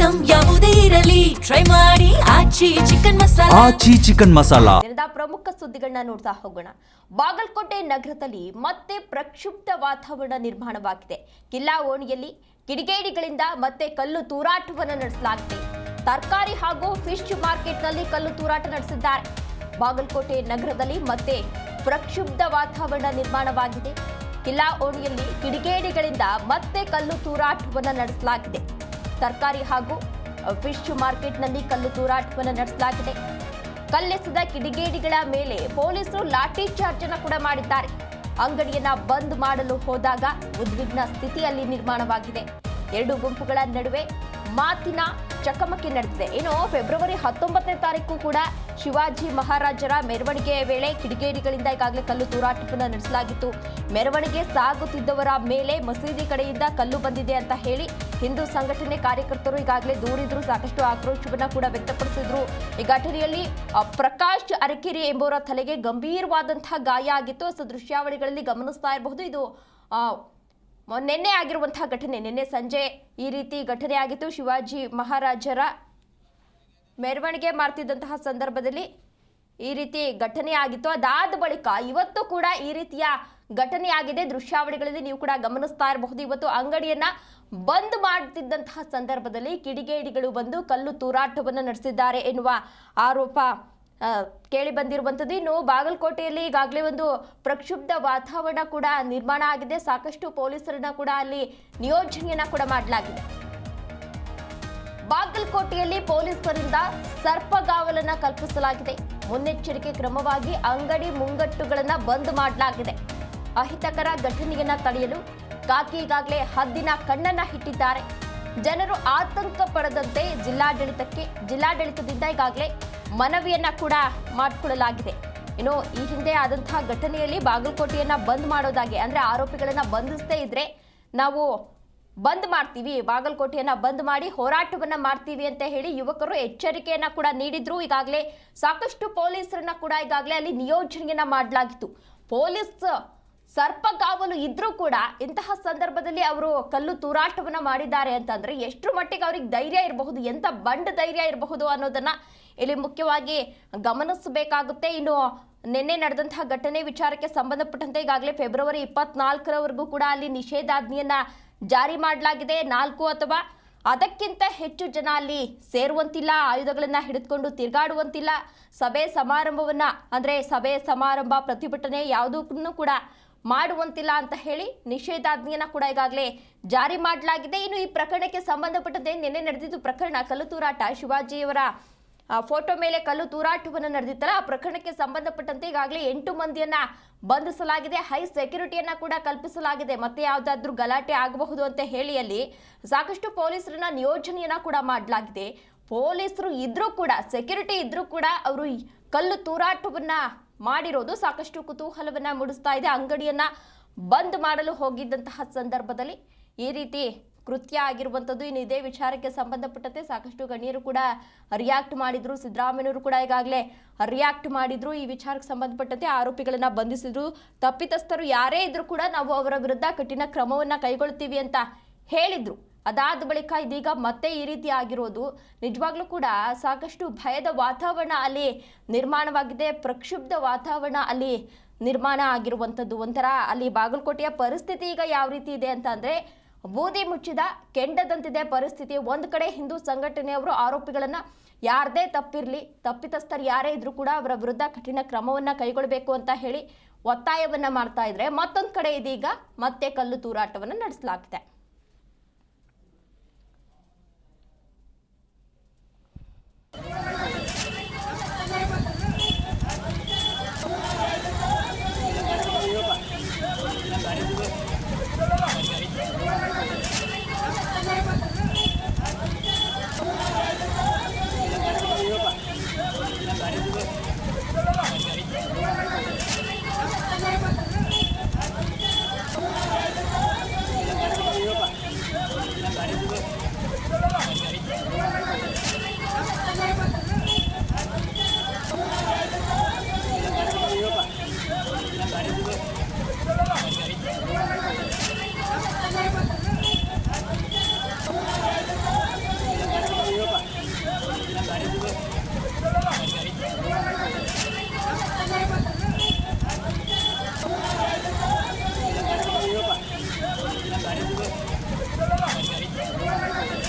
Item ಯಾವುದೇ ಇರಲಿ try ಮಾಡಿ ಆಚಿ ಚಿಕನ್ ಮಸಾಲಾ. ದಿನದ ಪ್ರಮುಖ ಸುದ್ದಿಗಳನ್ನ ನೋಡ್ತಾ ಹೋಗೋಣ. ಬಾಗಲಕೋಟೆ ನಗರದಲ್ಲಿ ಮತ್ತೆ ಪ್ರಕ್ಷುಬ್ಧ ವಾತಾವರಣ ನಿರ್ಮಾಣವಾಗಿದೆ. ಕಿಲ್ಲಾ ಓಣಿಯಲ್ಲಿ ಕಿಡಿಗೇಡಿಗಳಿಂದ ಮತ್ತೆ ಕಲ್ಲು ತೂರಾಟವನ್ನು ನಡೆಸಲಾಗಿದೆ. ತರಕಾರಿ ಹಾಗೂ ಫಿಶ್ ಮಾರ್ಕೆಟ್ನಲ್ಲಿ ಕಲ್ಲು ತೂರಾಟ ನಡೆಸಿದ್ದಾರೆ. ಬಾಗಲಕೋಟೆ ನಗರದಲ್ಲಿ ಮತ್ತೆ ಪ್ರಕ್ಷುಬ್ಧ ವಾತಾವರಣ ನಿರ್ಮಾಣವಾಗಿದೆ. ಕಿಲ್ಲಾ ಓಣಿಯಲ್ಲಿ ಕಿಡಿಗೇಡಿಗಳಿಂದ ಮತ್ತೆ ಕಲ್ಲು ತೂರಾಟವನ್ನು ನಡೆಸಲಾಗಿದೆ. ತರಕಾರಿ ಹಾಗೂ ಫಿಶ್ ಮಾರ್ಕೆಟ್ನಲ್ಲಿ ಕಲ್ಲು ತೂರಾಟವನ್ನು ನಡೆಸಲಾಗಿದೆ. ಕಲ್ಲೆಸೆದ ಕಿಡಿಗೇಡಿಗಳ ಮೇಲೆ ಪೊಲೀಸರು ಲಾಠಿ ಚಾರ್ಜ್ ಅನ್ನು ಕೂಡ ಮಾಡಿದ್ದಾರೆ. ಅಂಗಡಿಯನ್ನ ಬಂದ್ ಮಾಡಲು ಹೋದಾಗ ಉದ್ವಿಗ್ನ ಸ್ಥಿತಿಯಲ್ಲಿ ನಿರ್ಮಾಣವಾಗಿದೆ. ಎರಡು ಗುಂಪುಗಳ ನಡುವೆ ಮಾತಿನ ಚಕಮಕಿ ನಡೆದಿದೆ. ಇನ್ನು ಫೆಬ್ರವರಿ 19ನೇ ತಾರೀಕು ಕೂಡ ಶಿವಾಜಿ ಮಹಾರಾಜರ ಮೆರವಣಿಗೆಯ ವೇಳೆ ಕಿಡಿಗೇಡಿಗಳಿಂದ ಈಗಾಗಲೇ ಕಲ್ಲು ತೂರಾಟವನ್ನು ನಡೆಸಲಾಗಿತ್ತು. ಮೆರವಣಿಗೆ ಸಾಗುತ್ತಿದ್ದವರ ಮೇಲೆ ಮಸೀದಿ ಕಡೆಯಿಂದ ಕಲ್ಲು ಬಂದಿದೆ ಅಂತ ಹೇಳಿ ಹಿಂದೂ ಸಂಘಟನೆ ಕಾರ್ಯಕರ್ತರು ಈಗಾಗಲೇ ದೂರಿದ್ರು, ಸಾಕಷ್ಟು ಆಕ್ರೋಶವನ್ನ ಕೂಡ ವ್ಯಕ್ತಪಡಿಸಿದ್ರು. ಈ ಘಟನೆಯಲ್ಲಿ ಪ್ರಕಾಶ್ ಅರಕೆರೆ ಎಂಬುವರ ತಲೆಗೆ ಗಂಭೀರವಾದಂತಹ ಗಾಯ ಆಗಿತ್ತು. ದೃಶ್ಯಾವಳಿಗಳಲ್ಲಿ ಗಮನಿಸ್ತಾ ಇರಬಹುದು. ಇದು ನಿನ್ನೆ ಆಗಿರುವಂತಹ ಘಟನೆ. ನಿನ್ನೆ ಸಂಜೆ ಈ ರೀತಿ ಘಟನೆ ಆಗಿತ್ತು. ಶಿವಾಜಿ ಮಹಾರಾಜರ ಮೆರವಣಿಗೆ ಮಾಡ್ತಿದ್ದಂತಹ ಸಂದರ್ಭದಲ್ಲಿ ಈ ರೀತಿ ಘಟನೆ ಆಗಿತ್ತು. ಅದಾದ ಬಳಿಕ ಇವತ್ತು ಕೂಡ ಈ ರೀತಿಯ ಘಟನೆ ಆಗಿದೆ. ದೃಶ್ಯಾವಳಿಗಳಲ್ಲಿ ನೀವು ಕೂಡ ಗಮನಿಸ್ತಾ ಇರಬಹುದು. ಇವತ್ತು ಅಂಗಡಿಯನ್ನ ಬಂದ್ ಮಾಡ್ತಿದ್ದಂತಹ ಸಂದರ್ಭದಲ್ಲಿ ಕಿಡಿಗೇಡಿಗಳು ಬಂದು ಕಲ್ಲು ತೂರಾಟವನ್ನು ನಡೆಸಿದ್ದಾರೆ ಎನ್ನುವ ಆರೋಪ ಕೇಳಿ ಬಂದಿರುವಂಥದ್ದು. ಇನ್ನು ಬಾಗಲಕೋಟೆಯಲ್ಲಿ ಈಗಾಗಲೇ ಒಂದು ಪ್ರಕ್ಷುಬ್ಧ ವಾತಾವರಣ ಕೂಡ ನಿರ್ಮಾಣ ಆಗಿದೆ. ಸಾಕಷ್ಟು ಪೊಲೀಸರನ್ನ ಕೂಡ ಅಲ್ಲಿ ನಿಯೋಜನೆಯನ್ನ ಕೂಡ ಮಾಡಲಾಗಿದೆ. ಬಾಗಲಕೋಟೆಯಲ್ಲಿ ಪೊಲೀಸರಿಂದ ಸರ್ಪಗಾವಲನ್ನ ಕಲ್ಪಿಸಲಾಗಿದೆ. ಮುನ್ನೆಚ್ಚರಿಕೆ ಕ್ರಮವಾಗಿ ಅಂಗಡಿ ಮುಂಗಟ್ಟುಗಳನ್ನ ಬಂದ್ ಮಾಡಲಾಗಿದೆ. ಅಹಿತಕರ ಘಟನೆಯನ್ನ ತಡೆಯಲು ಕಾಕಿ ಈಗಾಗಲೇ ಹದ್ದಿನ ಕಣ್ಣನ್ನ ಇಟ್ಟಿದ್ದಾರೆ. ಜನರು ಆತಂಕ ಪಡದಂತೆ ಜಿಲ್ಲಾಡಳಿತದಿಂದ ಈಗಾಗಲೇ ಮನವಿಯನ್ನ ಕೂಡ ಮಾಡಿಕೊಳ್ಳಲಾಗಿದೆ. ಇನ್ನು ಈ ಹಿಂದೆ ಆದಂತಹ ಘಟನೆಯಲ್ಲಿ ಬಾಗಲಕೋಟೆಯನ್ನ ಬಂದ್ ಮಾಡೋದಾಗಿ, ಅಂದ್ರೆ ಆರೋಪಿಗಳನ್ನ ಬಂಧಿಸದೇ ಇದ್ರೆ ನಾವು ಬಂದ್ ಮಾಡ್ತೀವಿ, ಬಾಗಲಕೋಟೆಯನ್ನ ಬಂದ್ ಮಾಡಿ ಹೋರಾಟವನ್ನ ಮಾಡ್ತೀವಿ ಅಂತ ಹೇಳಿ ಯುವಕರು ಎಚ್ಚರಿಕೆಯನ್ನ ಕೂಡ ನೀಡಿದ್ರು. ಈಗಾಗಲೇ ಸಾಕಷ್ಟು ಪೊಲೀಸರನ್ನ ಕೂಡ ಈಗಾಗಲೇ ಅಲ್ಲಿ ನಿಯೋಜನೆಯನ್ನ ಮಾಡಲಾಗಿತ್ತು. ಪೊಲೀಸ್ ಸರ್ಪಗಾವಲು ಇದ್ರೂ ಕೂಡ ಇಂತಹ ಸಂದರ್ಭದಲ್ಲಿ ಅವರು ಕಲ್ಲು ತೂರಾಟವನ್ನ ಮಾಡಿದ್ದಾರೆ ಅಂತಂದ್ರೆ ಎಷ್ಟರ ಮಟ್ಟಿಗೆ ಅವ್ರಿಗೆ ಧೈರ್ಯ ಇರಬಹುದು, ಎಂತ ಬಂಡ್ ಧೈರ್ಯ ಇರಬಹುದು ಅನ್ನೋದನ್ನ ಇಲ್ಲಿ ಮುಖ್ಯವಾಗಿ ಗಮನಿಸಬೇಕಾಗುತ್ತೆ. ಇನ್ನು ನಿನ್ನೆ ನಡೆದಂತಹ ಘಟನೆ ವಿಚಾರಕ್ಕೆ ಸಂಬಂಧಪಟ್ಟಂತೆ ಈಗಾಗಲೇ ಫೆಬ್ರವರಿ 24ರವರೆಗೂ ಕೂಡ ಅಲ್ಲಿ ನಿಷೇಧಾಜ್ಞೆಯನ್ನ ಜಾರಿ ಮಾಡಲಾಗಿದೆ. 4 ಅಥವಾ ಅದಕ್ಕಿಂತ ಹೆಚ್ಚು ಜನ ಅಲ್ಲಿ ಸೇರುವಂತಿಲ್ಲ, ಆಯುಧಗಳನ್ನ ಹಿಡಿದುಕೊಂಡು ತಿರುಗಾಡುವಂತಿಲ್ಲ, ಸಭೆ ಸಮಾರಂಭ ಪ್ರತಿಭಟನೆ ಯಾವುದಕ್ಕೂ ಕೂಡ ಮಾಡುವಂತಿಲ್ಲ ಅಂತ ಹೇಳಿ ನಿಷೇಧಾಜ್ಞೆಯನ್ನ ಕೂಡ ಈಗಾಗಲೇ ಜಾರಿ ಮಾಡಲಾಗಿದೆ. ಇನ್ನು ಈ ಪ್ರಕರಣಕ್ಕೆ ಸಂಬಂಧಪಟ್ಟಂತೆ ನಿನ್ನೆ ನಡೆದಿದ್ದು ಪ್ರಕರಣ ಕಲ್ಲು ತೂರಾಟ, ಶಿವಾಜಿಯವರ ಫೋಟೋ ಮೇಲೆ ಕಲ್ಲು ತೂರಾಟವನ್ನು ನಡೆದಿತ್ತಲ್ಲ, ಆ ಪ್ರಕರಣಕ್ಕೆ ಸಂಬಂಧಪಟ್ಟಂತೆ ಈಗಾಗಲೇ 8 ಮಂದಿಯನ್ನ ಬಂಧಿಸಲಾಗಿದೆ. ಹೈ ಸೆಕ್ಯೂರಿಟಿಯನ್ನ ಕೂಡ ಕಲ್ಪಿಸಲಾಗಿದೆ. ಮತ್ತೆ ಯಾವುದಾದ್ರೂ ಗಲಾಟೆ ಆಗಬಹುದು ಅಂತ ಹೇಳಿ ಅಲ್ಲಿ ಸಾಕಷ್ಟು ಪೊಲೀಸರನ್ನ ನಿಯೋಜನೆಯನ್ನ ಕೂಡ ಮಾಡಲಾಗಿದೆ. ಪೊಲೀಸರು ಇದ್ರೂ ಕೂಡ, ಸೆಕ್ಯೂರಿಟಿ ಇದ್ರೂ ಕೂಡ ಅವರು ಕಲ್ಲು ತೂರಾಟವನ್ನ ಮಾಡಿರೋದು ಸಾಕಷ್ಟು ಕುತೂಹಲವನ್ನ ಮೂಡಿಸ್ತಾ ಇದೆ. ಅಂಗಡಿಯನ್ನ ಬಂದ್ ಮಾಡಲು ಹೋಗಿದ್ದಂತಹ ಸಂದರ್ಭದಲ್ಲಿ ಈ ರೀತಿ ಕೃತ್ಯ ಆಗಿರುವಂಥದ್ದು. ಇನ್ನು ಇದೇ ವಿಚಾರಕ್ಕೆ ಸಂಬಂಧಪಟ್ಟಂತೆ ಸಾಕಷ್ಟು ಗಣ್ಯರು ಕೂಡ ರಿಯಾಕ್ಟ್ ಮಾಡಿದ್ರು. ಸಿದ್ದರಾಮಯ್ಯನವರು ಕೂಡ ಈಗಾಗಲೇ ರಿಯಾಕ್ಟ್ ಮಾಡಿದ್ರು. ಈ ವಿಚಾರಕ್ಕೆ ಸಂಬಂಧಪಟ್ಟಂತೆ ಆರೋಪಿಗಳನ್ನ ಬಂಧಿಸಿದ್ರು. ತಪ್ಪಿತಸ್ಥರು ಯಾರೇ ಇದ್ರೂ ಕೂಡ ನಾವು ಅವರ ವಿರುದ್ಧ ಕಠಿಣ ಕ್ರಮವನ್ನ ಕೈಗೊಳ್ತೀವಿ ಅಂತ ಹೇಳಿದ್ರು. ಅದಾದ ಬಳಿಕ ಇದೀಗ ಮತ್ತೆ ಈ ರೀತಿ ಆಗಿರೋದು ನಿಜವಾಗ್ಲೂ ಕೂಡ ಸಾಕಷ್ಟು ಭಯದ ವಾತಾವರಣ ಅಲ್ಲಿ ನಿರ್ಮಾಣವಾಗಿದೆ. ಪ್ರಕ್ಷುಬ್ಧ ವಾತಾವರಣ ಅಲ್ಲಿ ನಿರ್ಮಾಣ ಆಗಿರುವಂಥದ್ದು. ಒಂಥರ ಅಲ್ಲಿ ಬಾಗಲಕೋಟೆಯ ಪರಿಸ್ಥಿತಿ ಈಗ ಯಾವ ರೀತಿ ಇದೆ ಅಂತ ಅಂದ್ರೆ ಬೂದಿ ಮುಚ್ಚಿದ ಕೆಂಡದಂತಿದೆ ಪರಿಸ್ಥಿತಿ. ಒಂದು ಕಡೆ ಹಿಂದೂ ಸಂಘಟನೆಯವರು ಆರೋಪಿಗಳನ್ನ ಯಾರದೇ ತಪ್ಪಿರ್ಲಿ, ತಪ್ಪಿತಸ್ಥರು ಯಾರೇ ಇದ್ರೂ ಕೂಡ ಅವರ ವಿರುದ್ಧ ಕಠಿಣ ಕ್ರಮವನ್ನ ಕೈಗೊಳ್ಳಬೇಕು ಅಂತ ಹೇಳಿ ಒತ್ತಾಯವನ್ನ ಮಾಡ್ತಾ ಇದ್ರೆ, ಮತ್ತೊಂದು ಕಡೆ ಇದೀಗ ಮತ್ತೆ ಕಲ್ಲು ತೂರಾಟವನ್ನ ನಡೆಸಲಾಗಿದೆ.